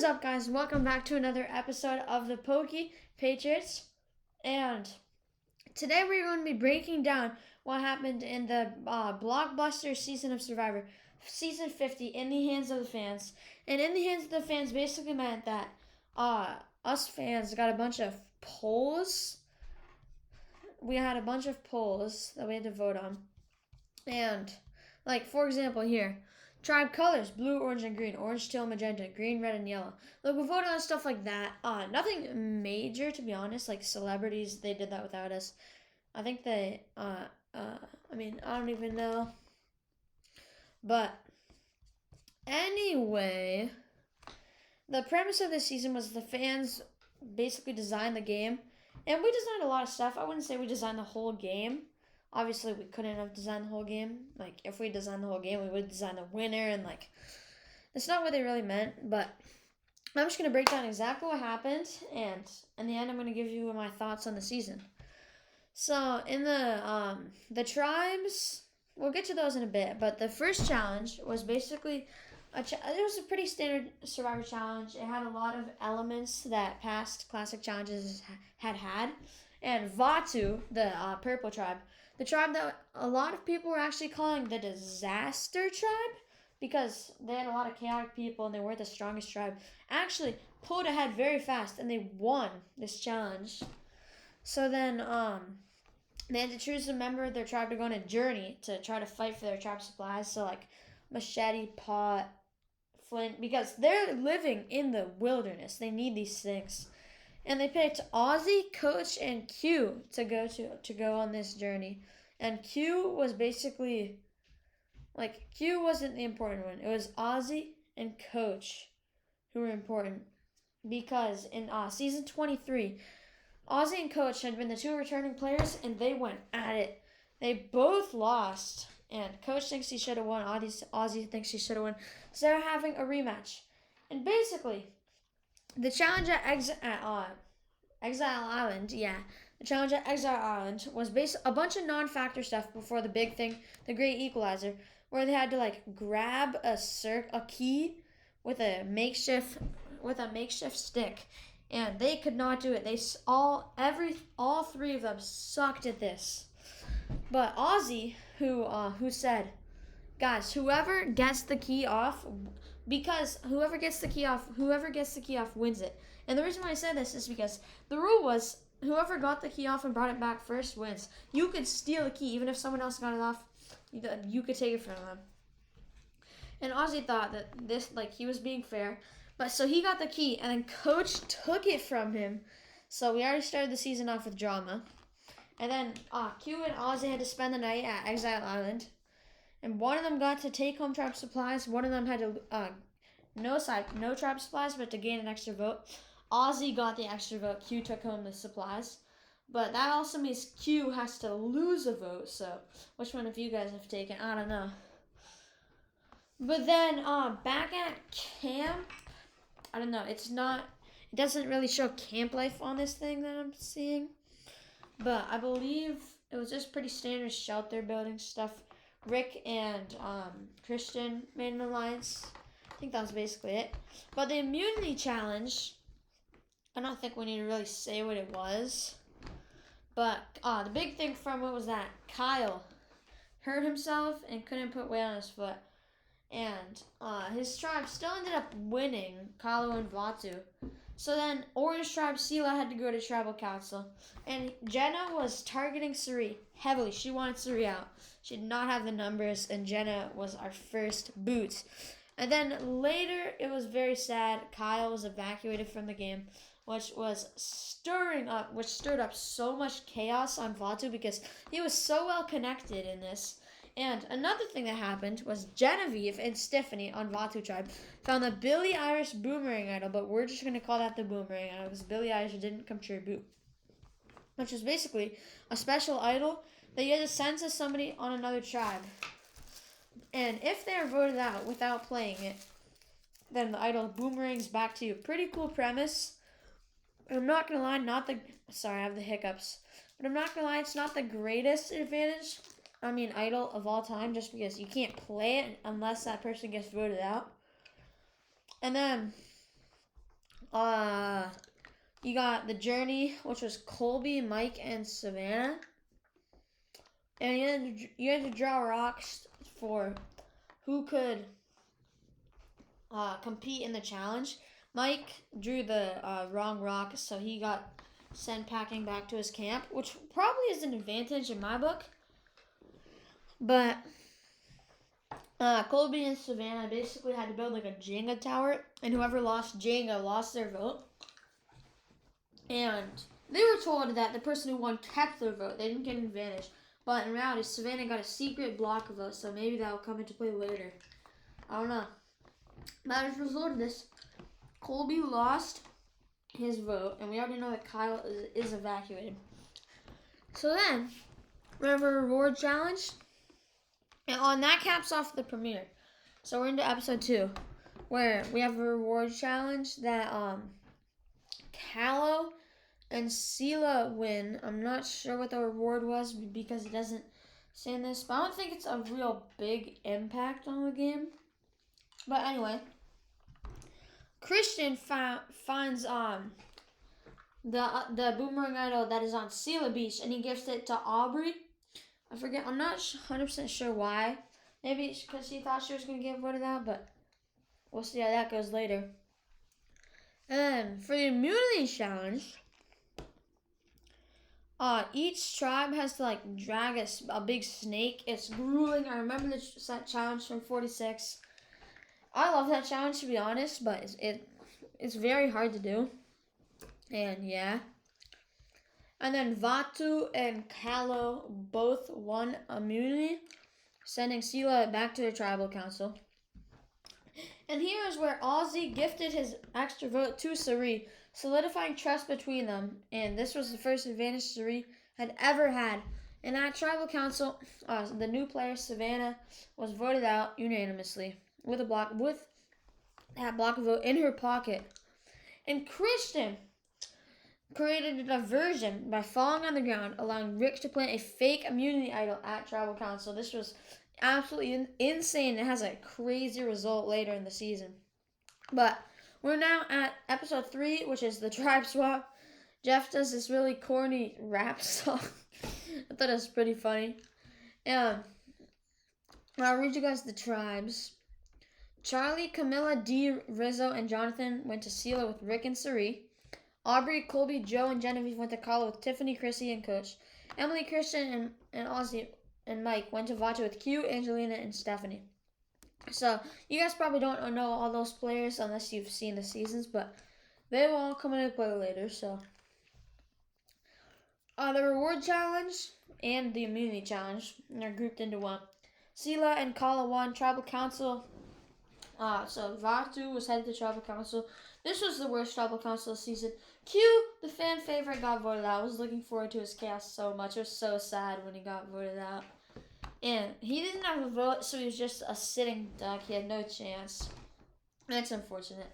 is up, guys? Welcome back to another episode of the Pokey Patriots. And today we're going to be breaking down what happened in the blockbuster season of Survivor, season 50, in the hands of the fans. And in the hands of the fans basically meant that us fans got a bunch of polls. We had a bunch of polls that we had to vote on. And, like, for example, here. Tribe colors, blue, orange, and green. Orange, teal, magenta. Green, red, and yellow. Like, we voted on stuff like that. Nothing major, to be honest. Like, celebrities, they did that without us. I think they, I don't even know. But, anyway, the premise of this season was the fans basically designed the game. And we designed a lot of stuff. I wouldn't say we designed the whole game. Obviously, we couldn't have designed the whole game. Like, if we designed the whole game, we would design the winner, and, like, that's not what they really meant, but I'm just going to break down exactly what happened, and in the end, I'm going to give you my thoughts on the season. So, in the tribes, we'll get to those in a bit, but the first challenge was basically, it was a pretty standard Survivor challenge. It had a lot of elements that past classic challenges had, and Vaatu, the purple tribe, the tribe that a lot of people were actually calling the disaster tribe because they had a lot of chaotic people and they weren't the strongest tribe, actually pulled ahead very fast and they won this challenge. So then they had to choose a member of their tribe to go on a journey to try to fight for their tribe supplies. So, like, machete, pot, flint, because they're living in the wilderness. They need these things. And they picked Ozzy, Coach, and Q to go on this journey. And Q was basically, like, Q wasn't the important one. It was Ozzy and Coach who were important. Because in season 23, Ozzy and Coach had been the two returning players, and they went at it. They both lost. And Coach thinks he should have won. Ozzy thinks he should have won. So they're having a rematch. And basically, the challenge at Exile Island, the challenge at Exile Island was a bunch of non-factor stuff before the big thing, the Great Equalizer, where they had to, like, grab a key with a makeshift stick, and they could not do it. They all three of them sucked at this. But Ozzy, who said, guys, whoever gets the key off, because whoever gets the key off wins it. And the reason why I said this is because the rule was whoever got the key off and brought it back first wins. You could steal the key even if someone else got it off. You could take it from them. And Ozzy thought that this, like, he was being fair. But so he got the key and then Coach took it from him. So we already started the season off with drama. And then Q and Ozzy had to spend the night at Exile Island. And one of them got to take home tribe supplies. One of them had to no tribe supplies, but to gain an extra vote. Ozzy got the extra vote. Q took home the supplies. But that also means Q has to lose a vote. So which one of you guys have taken? I don't know. But then back at camp, I don't know. It doesn't really show camp life on this thing that I'm seeing. But I believe it was just pretty standard shelter building stuff. Rick and Christian made an alliance. I think that was basically it. But the immunity challenge, I don't think we need to really say what it was. But the big thing from it was that Kyle hurt himself and couldn't put weight on his foot. And his tribe still ended up winning, Kalu and Vaatu. So then Orange Tribe Sela had to go to Tribal Council. And Jenna was targeting Suri heavily. She wanted Suri out. She did not have the numbers, and Jenna was our first boot. And then later, it was very sad. Kyle was evacuated from the game, which stirred up so much chaos on Vaatu because he was so well connected in this. And another thing that happened was Genevieve and Stephanie on Vaatu Tribe found the Billie Eilish boomerang idol, but we're just going to call that the boomerang idol because Billie Eilish didn't contribute, which was basically a special idol that you had to send to somebody on another tribe. And if they're voted out without playing it, then the idol boomerangs back to you. Pretty cool premise. I'm not going to lie, sorry, I have the hiccups. But I'm not going to lie, it's not the greatest idol of all time, just because you can't play it unless that person gets voted out. And then You got the journey, which was Colby, Mike, and Savannah. And you had to draw rocks for who could compete in the challenge. Mike drew the wrong rock, so he got sent packing back to his camp, which probably is an advantage in my book. But Colby and Savannah basically had to build like a Jenga tower, and whoever lost Jenga lost their vote. And they were told that the person who won kept their vote. They didn't get an advantage. But in reality, Savannah got a secret block vote, so maybe that will come into play later. I don't know. But as a result of this, Colby lost his vote, and we already know that Kyle is evacuated. So then, we have a reward challenge, and that caps off the premiere. So we're into episode 2, where we have a reward challenge that Callow and Sela win. I'm not sure what the reward was because it doesn't say in this, but I don't think it's a real big impact on the game. But anyway, Christian finds the boomerang idol that is on Sela Beach, and he gives it to Aubrey. I forget. I'm not 100% sure why. Maybe it's because he thought she was going to get voted out, but we'll see how that goes later. And for the immunity challenge, each tribe has to like drag a big snake. It's grueling. I remember that challenge from 46. I love that challenge, to be honest, but it's very hard to do. And yeah. And then Vaatu and Callow both won immunity, sending Sela back to the tribal council. And here is where Ozzy gifted his extra vote to Sari, solidifying trust between them. And this was the first advantage Sari had ever had. And at tribal council, the new player Savannah was voted out unanimously with that block vote in her pocket. And Christian created a diversion by falling on the ground, allowing Rick to plant a fake immunity idol at tribal council. This was absolutely insane. It has a crazy result later in the season. But we're now at episode 3, which is the tribe swap. Jeff does this really corny rap song. I thought it was pretty funny. I'll read you guys the tribes. Charlie, Camilla, Dee, Rizzo, and Jonathan went to Sela with Rick and Sari. Aubrey, Colby, Joe, and Genevieve went to Kala with Tiffany, Chrissy, and Coach. Emily, Christian, and Ozzy and Mike went to Vaatu with Q, Angelina, and Stephanie. So, you guys probably don't know all those players unless you've seen the seasons, but they will all come into play later, so. The reward challenge and the immunity challenge are grouped into one. Sela and Kala won tribal council. So Vaatu was headed to tribal council. This was the worst tribal council season. Q, the fan favorite, got voted out. I was looking forward to his cast so much. It was so sad when he got voted out. And he didn't have a vote, so he was just a sitting duck. He had no chance. That's unfortunate.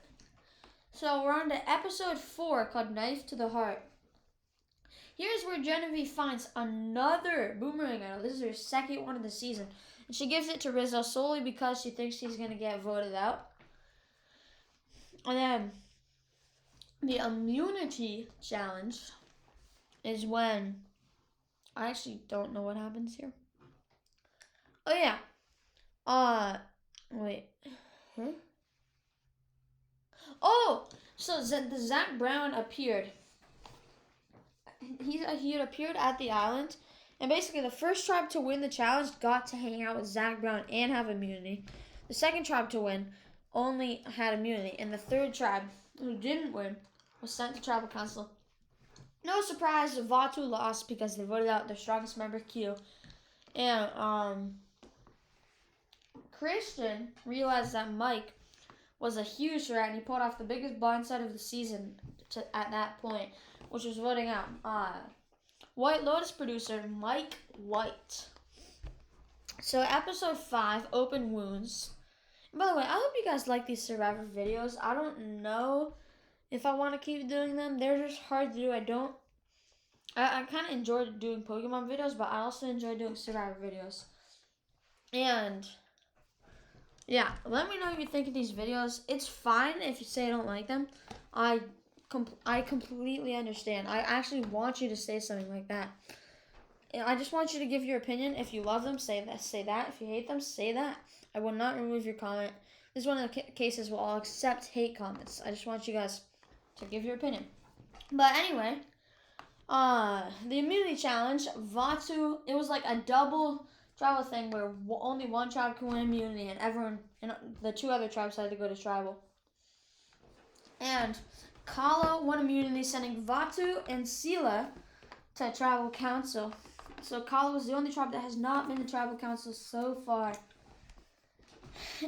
So we're on to episode 4 called Knife to the Heart. Here's where Genevieve finds another boomerang idol. This is her second one of the season. And she gives it to Rizzo solely because she thinks she's going to get voted out. And then the immunity challenge is when... I actually don't know what happens here. Oh, yeah. Wait. Huh? Oh! So the Zach Brown appeared. He had appeared at the island. And basically, the first tribe to win the challenge got to hang out with Zach Brown and have immunity. The second tribe to win only had immunity. And the third tribe, who didn't win, was sent to tribal council. No surprise, Vaatu lost because they voted out their strongest member, Q. And Christian realized that Mike was a huge threat, and he pulled off the biggest blindside of the season at that point, which was voting out White Lotus producer Mike White. So episode 5, Open Wounds. And by the way, I hope you guys like these Survivor videos. I don't know if I want to keep doing them. They're just hard to do. I kind of enjoy doing Pokemon videos, but I also enjoy doing Survivor videos. And yeah, let me know what you think of these videos. It's fine if you say I don't like them. I completely understand. I actually want you to say something like that. And I just want you to give your opinion. If you love them, say that. Say that. If you hate them, say that. I will not remove your comment. This is one of the cases where I'll accept hate comments. I just want you guys to give your opinion. But anyway, the immunity challenge, Vaatu, it was like a double tribal thing where only one tribe could win immunity, and everyone, and the two other tribes had to go to tribal. And Kala won immunity, sending Vaatu and Sila to tribal council. So Kala was the only tribe that has not been to tribal council so far.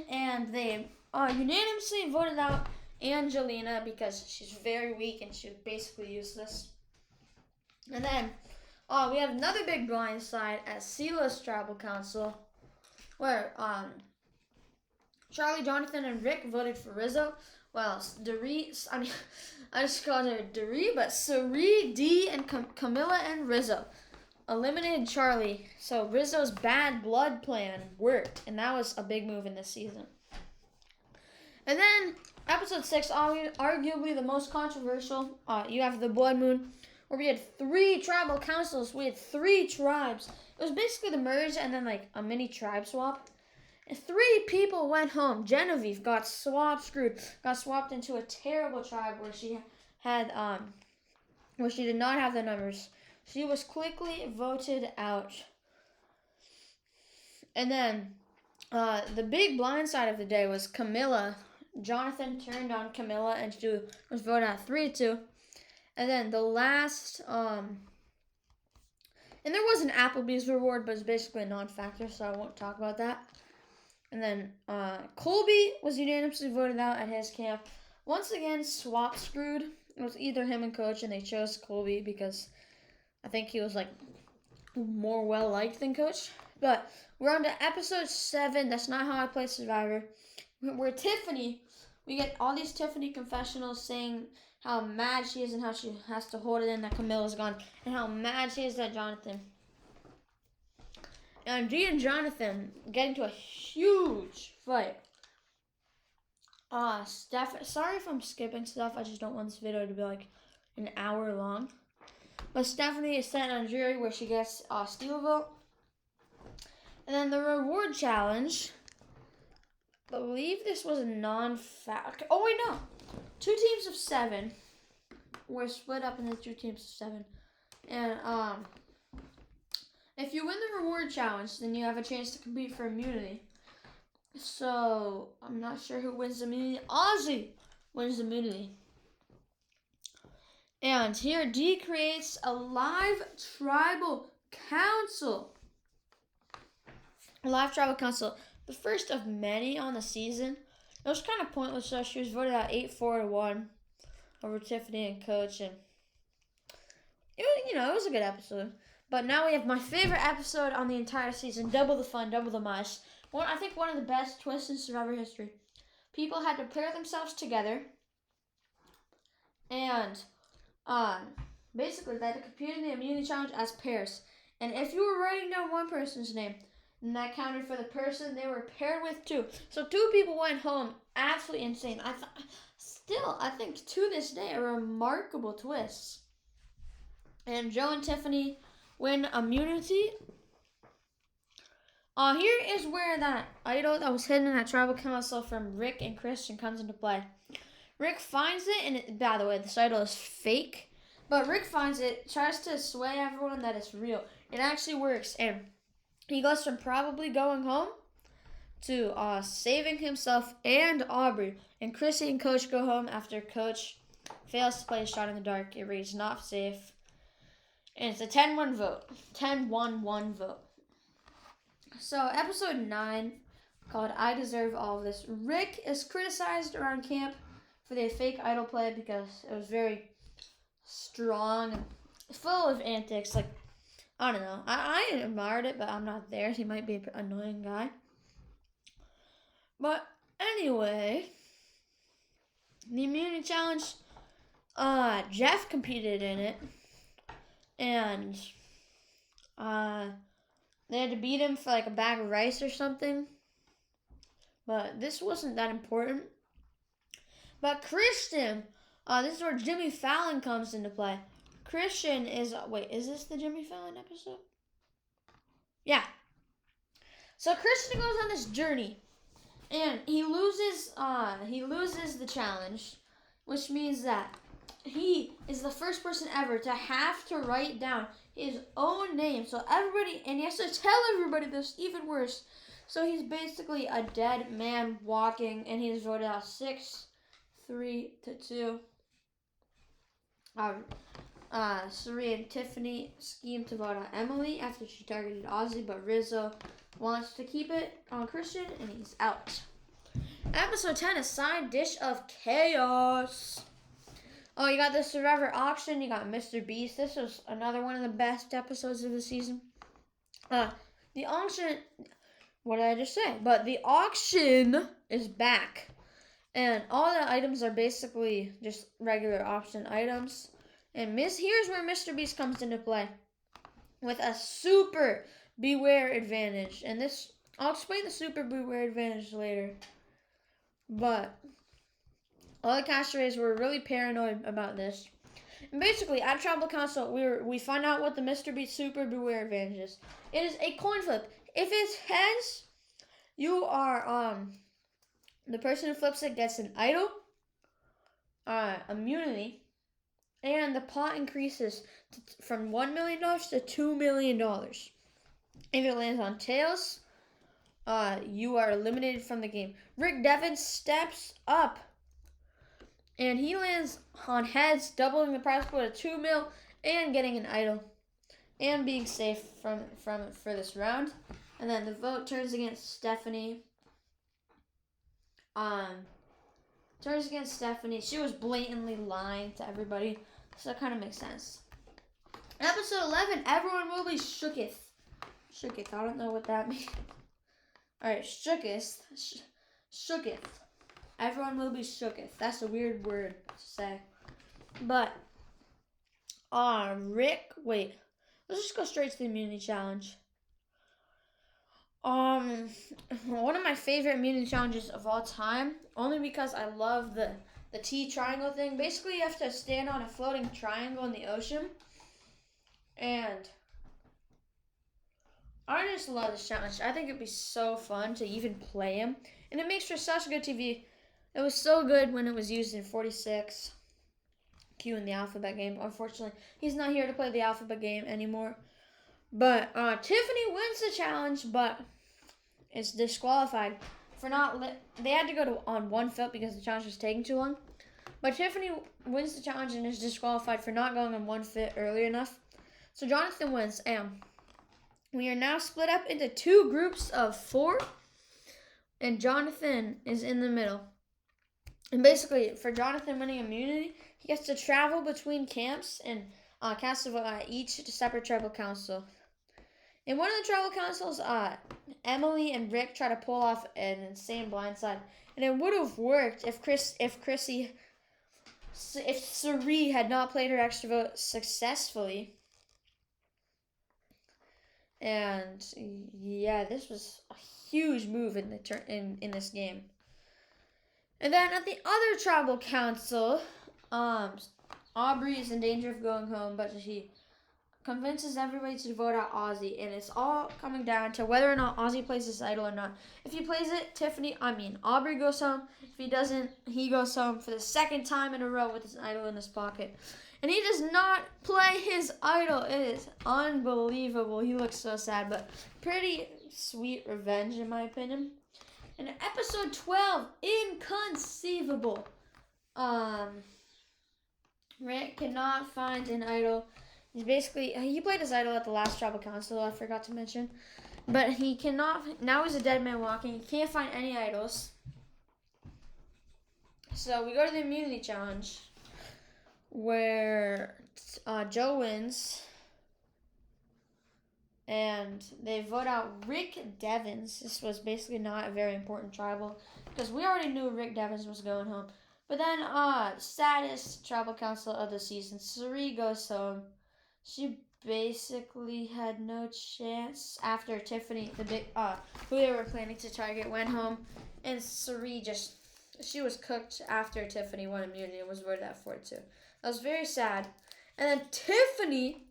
And they unanimously voted out Angelina because she's very weak and she's basically useless. And then we have another big blind side at Sila's tribal council where Charlie, Jonathan, and Rick voted for Rizzo. Well, I just called her Doree, but Sari, Dee, and Camilla and Rizzo eliminated Charlie. So Rizzo's bad blood plan worked, and that was a big move in this season. And then episode 6, arguably the most controversial. You have the Blood Moon, where we had 3 tribal councils. We had 3 tribes. It was basically the merge and then like a mini tribe swap. And 3 people went home. Genevieve got swapped into a terrible tribe where she had where she did not have the numbers. She was quickly voted out. And then the big blind side of the day was Camilla. Jonathan turned on Camilla and she was voted out 3-2. And then the last and there was an Applebee's reward, but it's basically a non-factor, so I won't talk about that. And then Colby was unanimously voted out at his camp. Once again, swap screwed. It was either him and Coach, and they chose Colby because I think he was like more well-liked than Coach. But we're on to episode 7. That's not how I play Survivor. Where Tiffany, we get all these Tiffany confessionals saying how mad she is and how she has to hold it in that Camilla's gone, and how mad she is at Jonathan. And Dee and Jonathan get into a huge fight. Sorry if I'm skipping stuff. I just don't want this video to be like an hour long. But Stephanie is sent on jury where she gets steal vote. And then the reward challenge. I believe this was a non-fact. Oh wait, no. 2 teams of 7 were split up into 2 teams of 7. And if you win the reward challenge, then you have a chance to compete for immunity. So, I'm not sure who wins the immunity. Ozzy wins the immunity. And here, Dee creates a live tribal council. A live tribal council. The first of many on the season. It was kind of pointless, though. She was voted out 8-4-1 over Tiffany and Coach. And it was a good episode. But now we have my favorite episode on the entire season, Double the Fun, Double the Mice. I think one of the best twists in Survivor history. People had to pair themselves together, and basically they had to compete in the immunity challenge as pairs. And if you were writing down one person's name, then that counted for the person they were paired with too. So 2 people went home. Absolutely insane. I think to this day, a remarkable twist. And Joe and Tiffany win immunity. Here is where that idol that was hidden in that tribal council from Rick and Christian comes into play. Rick finds it, and by the way, this idol is fake. But Rick finds it, tries to sway everyone that it's real. It actually works, and he goes from probably going home to saving himself and Aubrey. And Chrissy and Coach go home after Coach fails to play a shot in the dark. It reads not safe. And it's a 10-1 vote. 10-1-1 vote. So, episode 9, called I Deserve All of This. Rick is criticized around camp for the fake idol play because it was very strong and full of antics. Like, I don't know. I admired it, but I'm not there. He might be an annoying guy. But anyway, the immunity challenge, Jeff competed in it. And they had to beat him for like a bag of rice or something. But this wasn't that important. But Christian This is where Jimmy Fallon comes into play. Christian is is this the Jimmy Fallon episode? Yeah. So Christian goes on this journey, and he loses the challenge, which means that he is the first person ever to have to write down his own name. So everybody, and he has to tell everybody this, even worse. So he's basically a dead man walking, and he's voted out 6-3-2. Suri and Tiffany scheme to vote out Emily after she targeted Ozzy, but Rizzo wants to keep it on Christian, and he's out. Episode 10 is Side Dish of Chaos. Oh, you got the Survivor auction. You got Mr. Beast. This was another one of the best episodes of the season. The auction. What did I just say? But the auction is back, and all the items are basically just regular auction items. And here's where Mr. Beast comes into play with a super beware advantage. And this, I'll explain the super beware advantage later. But all the castaways were really paranoid about this. And basically, at Tribal Council, we find out what the Mr. Beast super beware advantage is. It is a coin flip. If it's heads, you are the person who flips it gets an idol, immunity, and the pot increases from $1 million to $2 million. If it lands on tails, you are eliminated from the game. Rick Devens steps up, and he lands on heads, doubling the prize pool to $2 million and getting an idol, and being safe from it for this round. And then the vote turns against Stephanie. She was blatantly lying to everybody, so it kind of makes sense. Episode 11, everyone will be shooketh. Shooketh, I don't know what that means. Alright, shooketh. Shooketh. Everyone will be shooketh. That's a weird word to say. But, let's just go straight to the immunity challenge. One of my favorite immunity challenges of all time, only because I love the T triangle thing. Basically, you have to stand on a floating triangle in the ocean, and I just love this challenge. I think it'd be so fun to even play him, and it makes for such good TV. It was so good when it was used in 46, Q in the alphabet game. Unfortunately, he's not here to play the alphabet game anymore. But Tiffany wins the challenge, but is disqualified for not. They had to go on one foot because the challenge was taking too long. But Tiffany wins the challenge and is disqualified for not going on one foot early enough. So Jonathan wins, and we are now split up into two groups of 4, and Jonathan is in the middle. And basically, for Jonathan winning immunity, he gets to travel between camps and each separate tribal council. In one of the tribal councils, Emily and Rick try to pull off an insane blindside, and it would have worked if Suri had not played her extra vote successfully. And yeah, this was a huge move in this game. And then at the other tribal council, Aubrey is in danger of going home, but she convinces everybody to vote out Ozzy, and it's all coming down to whether or not Ozzy plays this idol or not. If he plays it, Aubrey goes home. If he doesn't, he goes home for the second time in a row with his idol in his pocket. And he does not play his idol. It is unbelievable. He looks so sad, but pretty sweet revenge in my opinion. And episode 12, Inconceivable. Rick cannot find an idol. He played his idol at the last tribal council, I forgot to mention. But he cannot, now he's a dead man walking. He can't find any idols. So we go to the immunity challenge, where Joe wins. And they vote out Rick Devens. This was basically not a very important tribal, because we already knew Rick Devens was going home. But then, saddest tribal council of the season, Suri goes home. She basically had no chance after Tiffany, who they were planning to target, went home. And Suri just she was cooked after Tiffany won immunity and was voted at 4-2. That was very sad. And then Tiffany,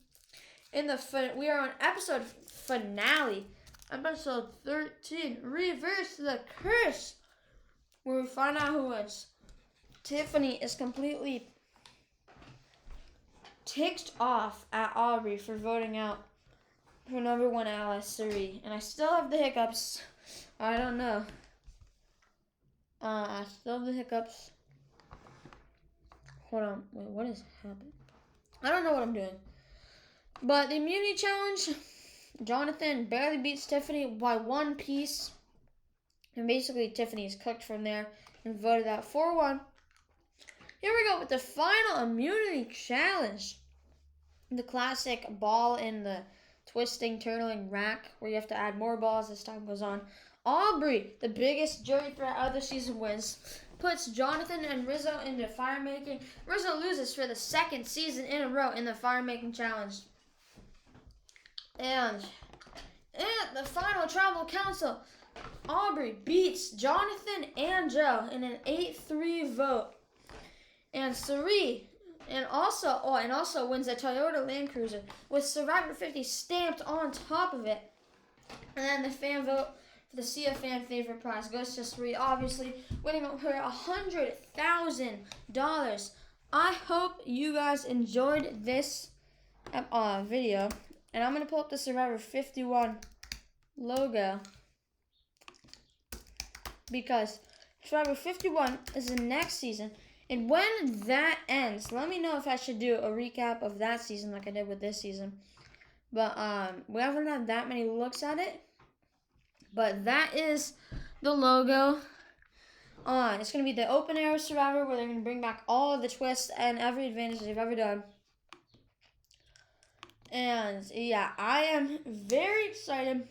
we are on episode finale, episode 13, Reverse the Curse, where we find out who wins. Tiffany is completely ticked off at Aubrey for voting out her number one ally, Cirie. And I still have the hiccups. I don't know. I still have the hiccups. Hold on. Wait, what is happening? I don't know what I'm doing. But the immunity challenge, Jonathan barely beats Tiffany by 1 piece. And basically, Tiffany is cooked from there and voted out 4-1. Here we go with the final immunity challenge. The classic ball in the twisting, turtling rack where you have to add more balls as time goes on. Aubrey, the biggest jury threat of the season, wins. Puts Jonathan and Rizzo into fire making. Rizzo loses for the 2nd season in a row in the fire making challenge. And at the final tribal council, Aubrey beats Jonathan and Joe in an 8-3 vote. And Cirie also wins a Toyota Land Cruiser with Survivor 50 stamped on top of it. And then the fan vote for the Sia fan favorite prize goes to Cirie, obviously winning her $100,000. I hope you guys enjoyed this video, and I'm gonna pull up the Survivor 51 logo because Survivor 51 is the next season. And when that ends, let me know if I should do a recap of that season like I did with this season. But we haven't had that many looks at it. But that is the logo. It's going to be the open air Survivor where they're going to bring back all of the twists and every advantage they've ever done. And yeah, I am very excited.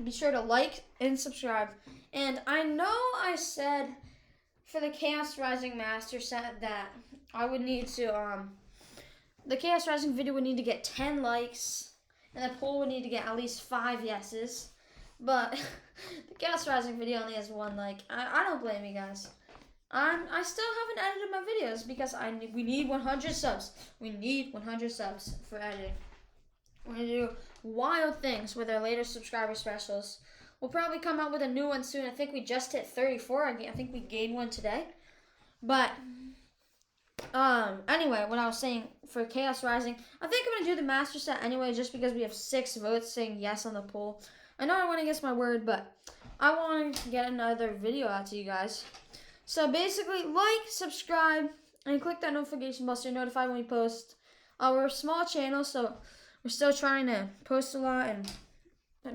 Be sure to like and subscribe. And I know I said for the Chaos Rising Master Set that I would need to, the Chaos Rising video would need to get 10 likes, and the poll would need to get at least 5 yeses. But the Chaos Rising video only has 1 like. I don't blame you guys. I still haven't edited my videos because we need 100 subs. We need 100 subs for editing. We're going to do wild things with our later subscriber specials. We'll probably come out with a new one soon. I think we just hit 34. I think we gained one today. But, anyway, what I was saying for Chaos Rising, I think I'm going to do the Master Set anyway just because we have 6 votes saying yes on the poll. I know I want to guess my word, but I want to get another video out to you guys. So, basically, like, subscribe, and click that notification bell so you're notified when we post. We're a small channel, so we're still trying to post a lot and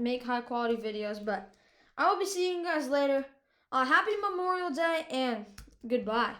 make high quality videos, but I will be seeing you guys later. Happy Memorial Day and goodbye.